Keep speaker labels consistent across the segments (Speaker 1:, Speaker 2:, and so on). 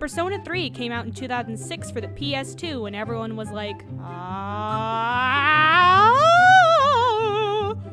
Speaker 1: Persona 3 came out in 2006 for the PS2, and everyone was like,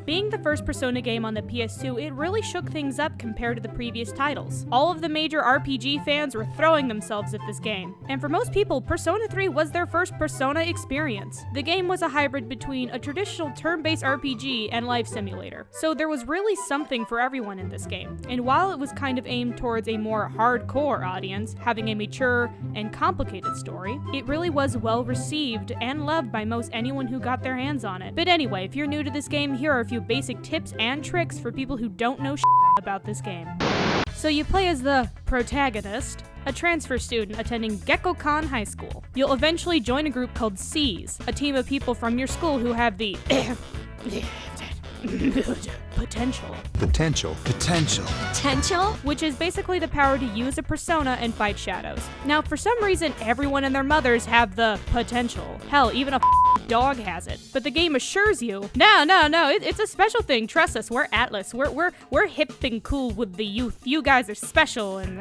Speaker 1: Being the first Persona game on the PS2, it really shook things up compared to the previous titles. All of the major RPG fans were throwing themselves at this game. And for most people, Persona 3 was their first Persona experience. The game was a hybrid between a traditional turn-based RPG and life simulator. So there was really something for everyone in this game. And while it was kind of aimed towards a more hardcore audience, having a mature and complicated story, it really was well received and loved by most anyone who got their hands on it. But anyway, if you're new to this game, here are a few basic tips and tricks for people who don't know about this game. So you play as the protagonist, a transfer student attending Gekkoukan High School. You'll eventually join a group called C's, a team of people from your school who have the potential, which is basically the power to use a persona and fight shadows. Now, for some reason, everyone and their mothers have the potential. Hell, even a dog has it. But the game assures you, no, it's a special thing. Trust us, we're Atlas. We're hip and cool with the youth. You guys are special and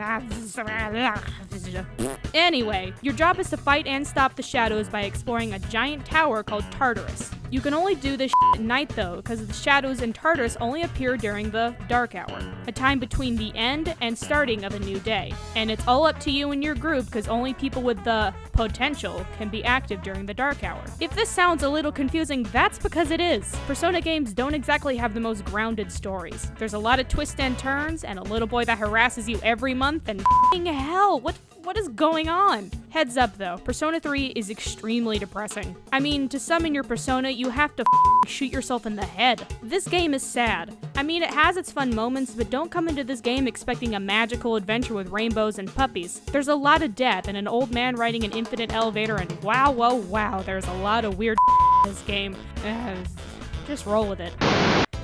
Speaker 1: Anyway, your job is to fight and stop the shadows by exploring a giant tower called Tartarus. You can only do this at night though, because the shadows in Tartarus only appear during the dark hour, a time between the end and starting of a new day. And it's all up to you and your group, because only people with the potential can be active during the dark hour. If this sounds a little confusing, that's because it is. Persona games don't exactly have the most grounded stories. There's a lot of twists and turns, and a little boy that harasses you every month, and f***ing hell, what is going on? Heads up though, Persona 3 is extremely depressing. I mean, to summon your persona, you have to shoot yourself in the head. This game is sad. I mean, it has its fun moments, but don't come into this game expecting a magical adventure with rainbows and puppies. There's a lot of death and an old man riding an infinite elevator, and wow, there's a lot of weird in this game. Just roll with it.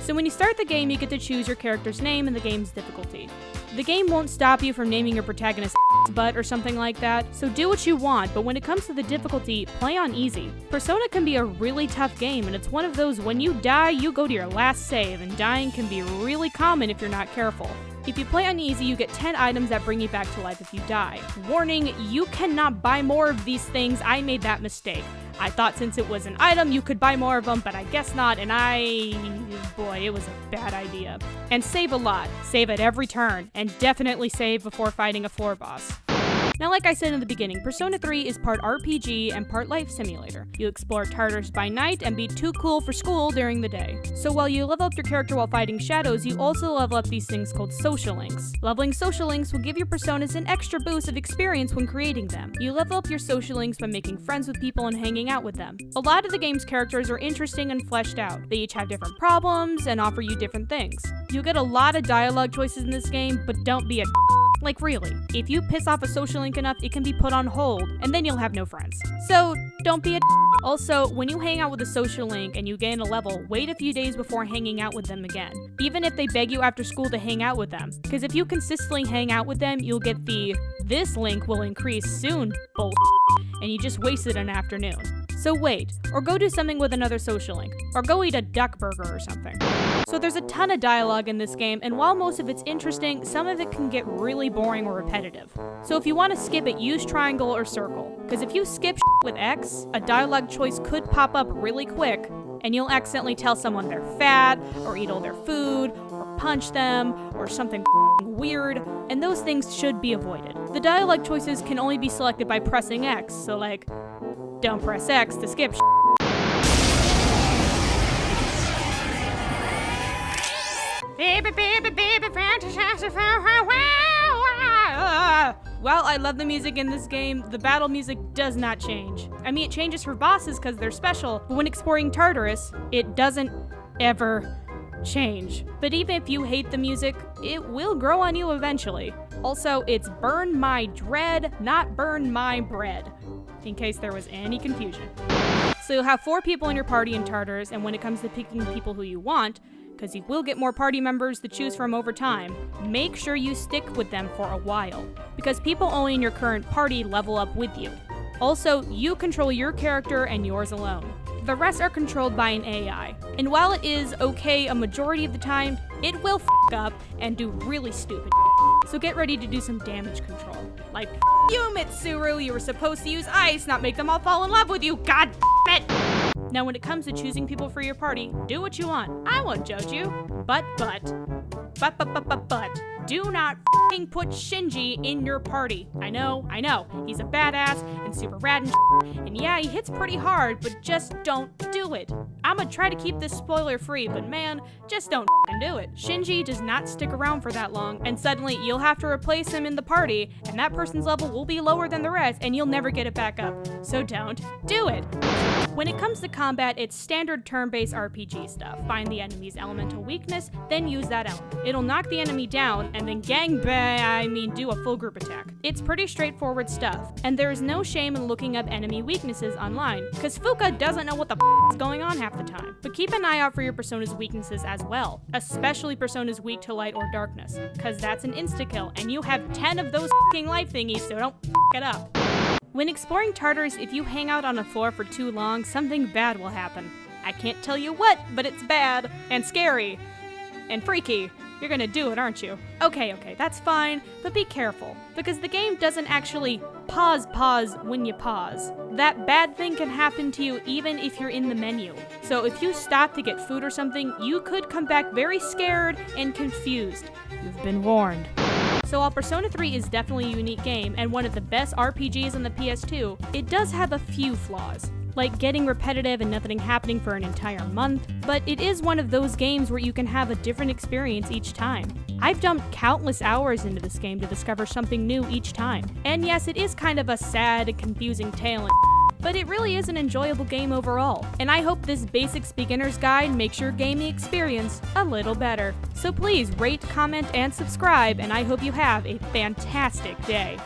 Speaker 1: So when you start the game, you get to choose your character's name and the game's difficulty. The game won't stop you from naming your protagonist butt or something like that, so do what you want, but when it comes to the difficulty, play on easy. Persona can be a really tough game, and it's one of those when you die, you go to your last save, and dying can be really common if you're not careful. If you play on easy, you get 10 items that bring you back to life if you die. Warning, you cannot buy more of these things. I made that mistake. I thought since it was an item, you could buy more of them, but I guess not, and boy, it was a bad idea. And save a lot. Save at every turn, and definitely save before fighting a floor boss. Now, like I said in the beginning, Persona 3 is part RPG and part life simulator. You explore Tartarus by night and be too cool for school during the day. So while you level up your character while fighting shadows, you also level up these things called social links. Leveling social links will give your personas an extra boost of experience when creating them. You level up your social links by making friends with people and hanging out with them. A lot of the game's characters are interesting and fleshed out. They each have different problems and offer you different things. You get a lot of dialogue choices in this game, but don't be a like really. If you piss off a social link enough, it can be put on hold, and then you'll have no friends. So, don't be a Also, when you hang out with a social link and you gain a level, wait a few days before hanging out with them again. Even if they beg you after school to hang out with them. Because if you consistently hang out with them, you'll get the "this link will increase soon" bull, and you just wasted an afternoon. So wait, or go do something with another social link, or go eat a duck burger or something. So there's a ton of dialogue in this game, and while most of it's interesting, some of it can get really boring or repetitive. So if you want to skip it, use triangle or circle. Because if you skip with X, a dialogue choice could pop up really quick, and you'll accidentally tell someone they're fat, or eat all their food, or punch them, or something weird, and those things should be avoided. The dialogue choices can only be selected by pressing X, so like, don't press X to skip While I love the music in this game, the battle music does not change. I mean, it changes for bosses because they're special, but when exploring Tartarus, it doesn't ever change. But even if you hate the music, it will grow on you eventually. Also, it's Burn My Dread, not Burn My Bread, in case there was any confusion. So you'll have 4 people in your party in Tartarus, and when it comes to picking people who you want, because you will get more party members to choose from over time, make sure you stick with them for a while, because people only in your current party level up with you. Also, you control your character and yours alone. The rest are controlled by an AI, and while it is okay a majority of the time, it will f*** up and do really stupid so get ready to do some damage control. Like, you Mitsuru, you were supposed to use ice, not make them all fall in love with you, god it! Now when it comes to choosing people for your party, do what you want. I won't judge you. But, do not f***ing put Shinji in your party. I know, he's a badass and super rad and yeah, he hits pretty hard, but just don't do it. I'ma try to keep this spoiler free, but man, just don't f***ing do it. Shinji does not stick around for that long, and suddenly you'll have to replace him in the party, and that person's level will be lower than the rest, and you'll never get it back up. So don't do it. When it comes to combat, it's standard turn-based RPG stuff. Find the enemy's elemental weakness, then use that element. It'll knock the enemy down, and then do a full group attack. It's pretty straightforward stuff, and there is no shame in looking up enemy weaknesses online, cause Fuka doesn't know what the is going on half the time. But keep an eye out for your persona's weaknesses as well, especially personas weak to light or darkness, cause that's an insta-kill, and you have 10 of those life thingies, so don't it up. When exploring Tartarus, if you hang out on a floor for too long, something bad will happen. I can't tell you what, but it's bad, and scary, and freaky. You're gonna do it, aren't you? Okay, that's fine, but be careful, because the game doesn't actually pause when you pause. That bad thing can happen to you even if you're in the menu. So if you stop to get food or something, you could come back very scared and confused. You've been warned. So while Persona 3 is definitely a unique game and one of the best RPGs on the PS2, it does have a few flaws, like getting repetitive and nothing happening for an entire month, but it is one of those games where you can have a different experience each time. I've dumped countless hours into this game to discover something new each time. And yes, it is kind of a sad and confusing tale, but it really is an enjoyable game overall. And I hope this basics beginner's guide makes your gaming experience a little better. So please rate, comment, and subscribe, and I hope you have a fantastic day.